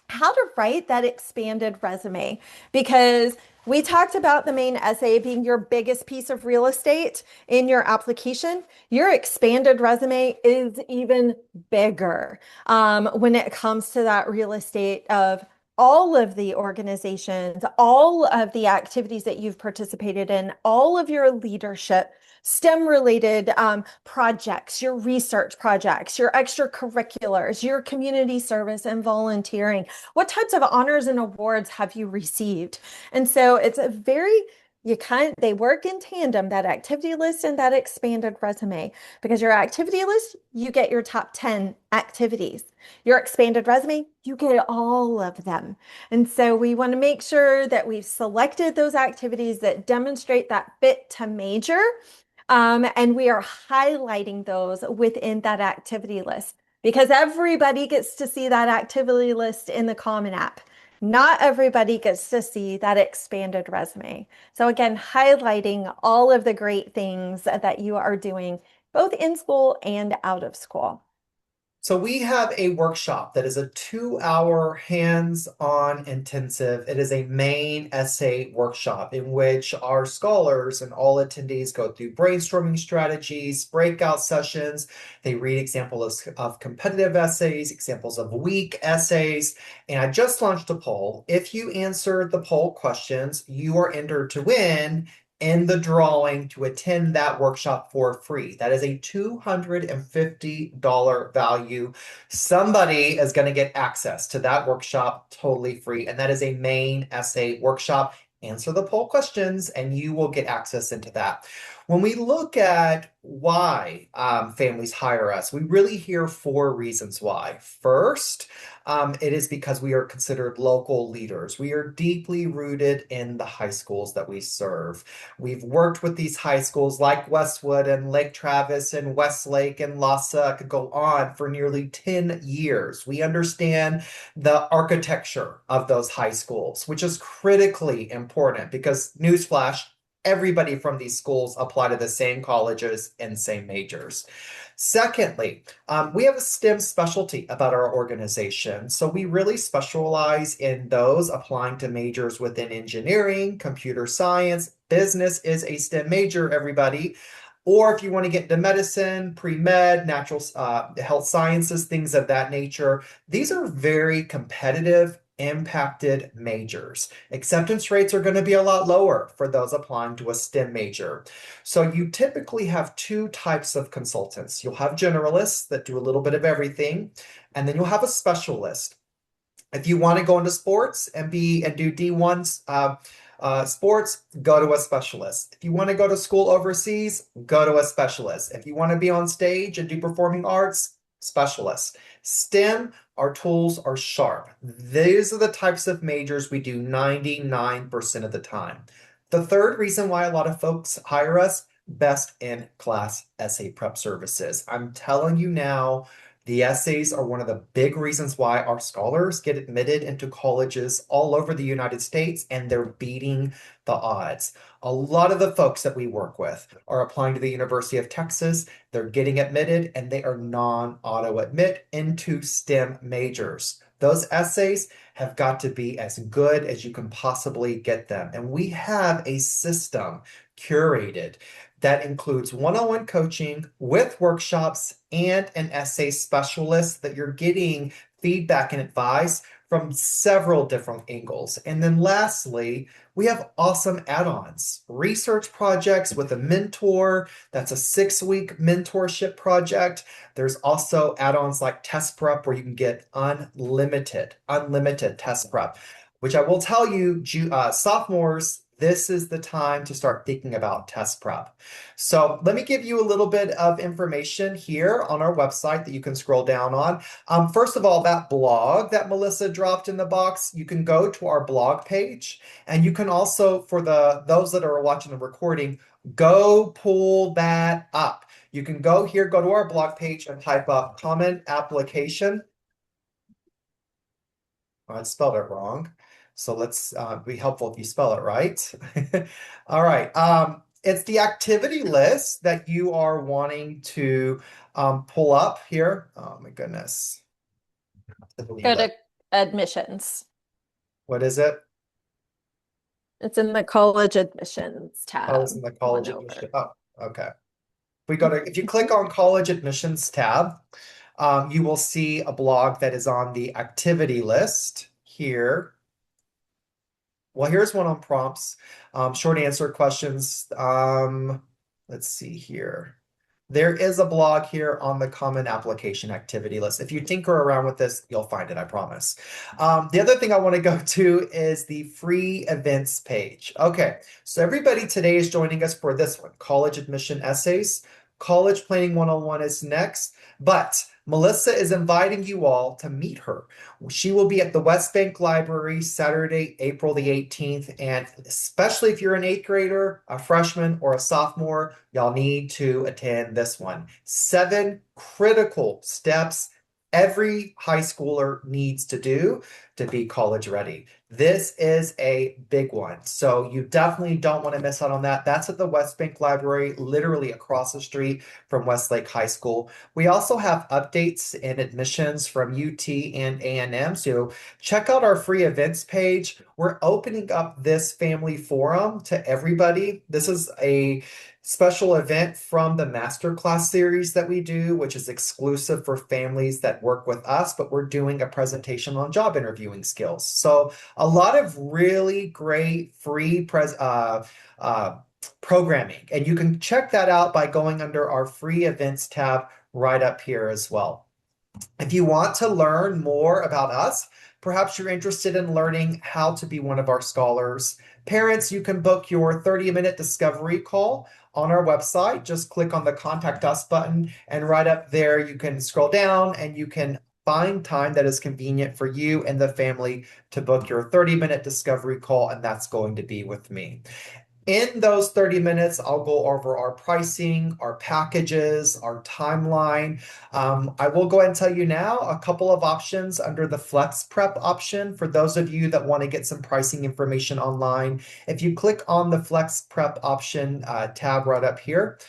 how to write that expanded resume, because we talked about the main essay being your biggest piece of real estate in your application. Your expanded resume is even bigger when it comes to that real estate of all of the organizations, all of the activities that you've participated in, all of your leadership, STEM related projects, your research projects, your extracurriculars, your community service and volunteering. What types of honors and awards have you received? And so it's a very, they work in tandem, that activity list and that expanded resume, because your activity list, you get your top 10 activities. Your expanded resume, you get all of them. And so we want to make sure that we've selected those activities that demonstrate that fit to major. And we are highlighting those within that activity list because everybody gets to see that activity list in the Common App. Not everybody gets to see that expanded resume. So again, highlighting all of the great things that you are doing both in school and out of school. So we have a workshop that is a 2-hour hands-on intensive. It is a main essay workshop in which our scholars and all attendees go through brainstorming strategies, breakout sessions. They read examples of competitive essays, examples of weak essays. And I just launched a poll. If you answer the poll questions, you are entered to win in the drawing to attend that workshop for free. That is a $250 value. Somebody is going to get access to that workshop totally free. And that is a main essay workshop. Answer the poll questions and you will get access into that. When we look at why families hire us, we really hear 4 reasons why. First, it is because we are considered local leaders. We are deeply rooted in the high schools that we serve. We've worked with these high schools like Westwood and Lake Travis and Westlake and Lhasa. Could go on for nearly 10 years. We understand the architecture of those high schools, which is critically important because, newsflash, everybody from these schools apply to the same colleges and same majors. Secondly, we have a STEM specialty about our organization. So we really specialize in those applying to majors within engineering, computer science. Business is a STEM major, everybody. Or if you want to get into medicine, pre-med, natural health sciences, things of that nature, these are very competitive, impacted majors. Acceptance rates are going to be a lot lower for those applying to a STEM major. So you typically have 2 types of consultants. You'll have generalists that do a little bit of everything, and then you'll have a specialist. If you want to go into sports and do D1 sports, go to a specialist. If you want to go to school overseas, go to a specialist. If you want to be on stage and do performing arts, specialist. STEM, our tools are sharp. These are the types of majors we do 99% of the time. The third reason why a lot of folks hire us, best in class essay prep services. I'm telling you now, The essays are one of the big reasons why our scholars get admitted into colleges all over the United States, and they're beating the odds. A lot of the folks that we work with are applying to the University of Texas. They're getting admitted, and they are non-auto admit into STEM majors. Those essays have got to be as good as you can possibly get them. And we have a system curated that includes one-on-one coaching with workshops and an essay specialist that you're getting feedback and advice from several different angles. And then lastly, we have awesome add-ons, research projects with a mentor. That's a 6-week mentorship project. There's also add-ons like test prep where you can get unlimited test prep, which I will tell you, sophomores, this is the time to start thinking about test prep. So let me give you a little bit of information here on our website that you can scroll down on. First of all, that blog that Melissa dropped in the box, you can go to our blog page, and you can also, for those that are watching the recording, go pull that up. You can go here, go to our blog page and type up common application. I spelled it wrong. So let's be helpful if you spell it right. All right. It's the activity list that you are wanting to pull up here. Oh my goodness. Activity Go list. to admissions. What is it? It's in the college admissions Oh, it's in tab. the One college over. admission. Oh, okay. If you click on college admissions tab, you will see a blog that is on the activity list here. Well, here's one on prompts, short answer questions. Let's see here. There is a blog here on the common application activity list. If you tinker around with this, you'll find it, I promise. The other thing I want to go to is the free events page. Okay, so everybody today is joining us for this one, college admission essays. College Planning 101 is next, but Melissa is inviting you all to meet her. She will be at the West Bank Library Saturday, April the 18th. And especially if you're an eighth grader, a freshman, or a sophomore, y'all need to attend this one. 7 critical steps every high schooler needs to do to be college ready. This is a big one. So you definitely don't want to miss out on that. That's at the West Bank Library, literally across the street from Westlake High School. We also have updates and admissions from UT and A&M. So check out our free events page. We're opening up this family forum to everybody. This is a special event from the masterclass series that we do, which is exclusive for families that work with us, but we're doing a presentation on job interviewing skills. So a lot of really great free programming, and you can check that out by going under our free events tab right up here as well. If you want to learn more about us, perhaps you're interested in learning how to be one of our scholars. Parents, you can book your 30-minute discovery call on our website. Just click on the Contact Us button, and right up there, you can scroll down and you can find time that is convenient for you and the family to book your 30-minute discovery call, and that's going to be with me. In those 30 minutes, I'll go over our pricing, our packages, our timeline. I will go ahead and tell you now a couple of options under the Flex Prep option for those of you that want to get some pricing information online. If you click on the Flex Prep option tab right up here,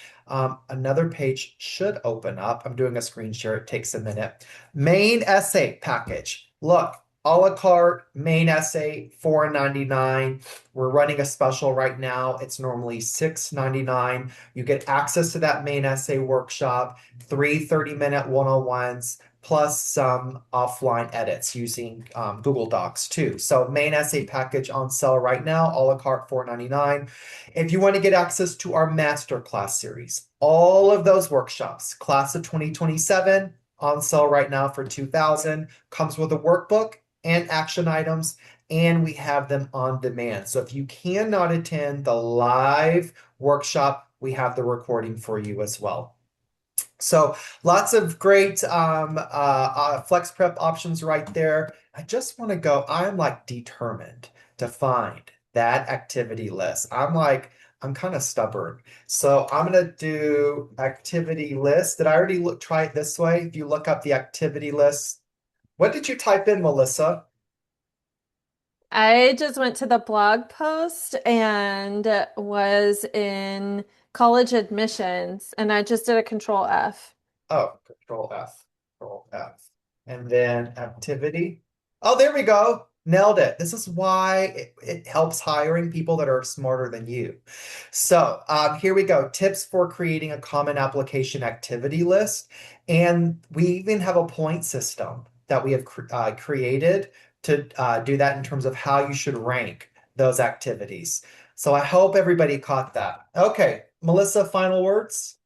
another page should open up. I'm doing a screen share. It takes a minute. Main essay package. Look, a la carte, main essay, $4.99. We're running a special right now. It's normally $6.99. You get access to that main essay workshop, 3 30-minute one-on-ones, plus some offline edits using Google Docs too. So main essay package on sale right now, a la carte $4.99. If you want to get access to our masterclass series, all of those workshops, class of 2027, on sale right now for $2,000, comes with a workbook and action items, and we have them on demand. So if you cannot attend the live workshop, we have the recording for you as well. So lots of great flex prep options right there. I just want to go, I'm like determined to find that activity list. I'm like, I'm kind of stubborn. So I'm gonna do activity list. Did I already try it this way? If you look up the activity list, what did you type in, Melissa? I just went to the blog post and was in college admissions, and I just did a control F. Oh, control F, control F. And then activity. Oh, there we go. Nailed it. This is why it helps hiring people that are smarter than you. So here we go. Tips for creating a common application activity list. And we even have a point system that we have created to do that in terms of how you should rank those activities. So I hope everybody caught that. Okay, Melissa, final words?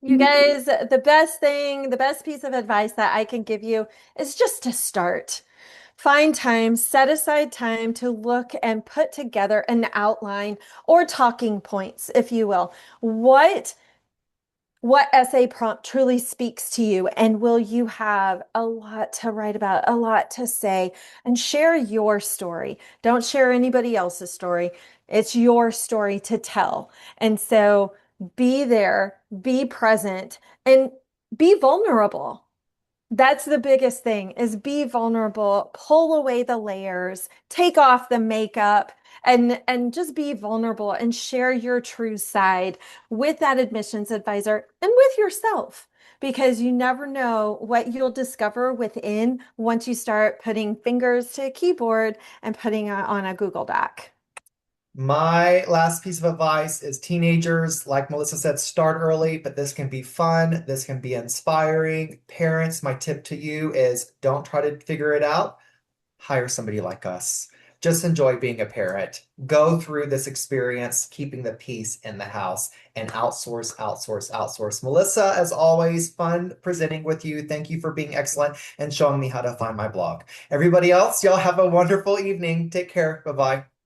You guys, the best thing, the best piece of advice that I can give you is just to start. Find time, set aside time to look and put together an outline or talking points, if you will. What what essay prompt truly speaks to you, and will you have a lot to write about, a lot to say, and share your story. Don't share anybody else's story. It's your story to tell. And so be there, be present, and be vulnerable. That's the biggest thing is be vulnerable, pull away the layers, take off the makeup and just be vulnerable and share your true side with that admissions advisor and with yourself because you never know what you'll discover within once you start putting fingers to a keyboard and putting it on a Google Doc. My last piece of advice is teenagers, like Melissa said, start early, but this can be fun. This can be inspiring. Parents, my tip to you is don't try to figure it out. Hire somebody like us. Just enjoy being a parent. Go through this experience, keeping the peace in the house, and outsource, outsource, outsource. Melissa, as always, fun presenting with you. Thank you for being excellent and showing me how to find my blog. Everybody else, y'all have a wonderful evening. Take care. Bye bye.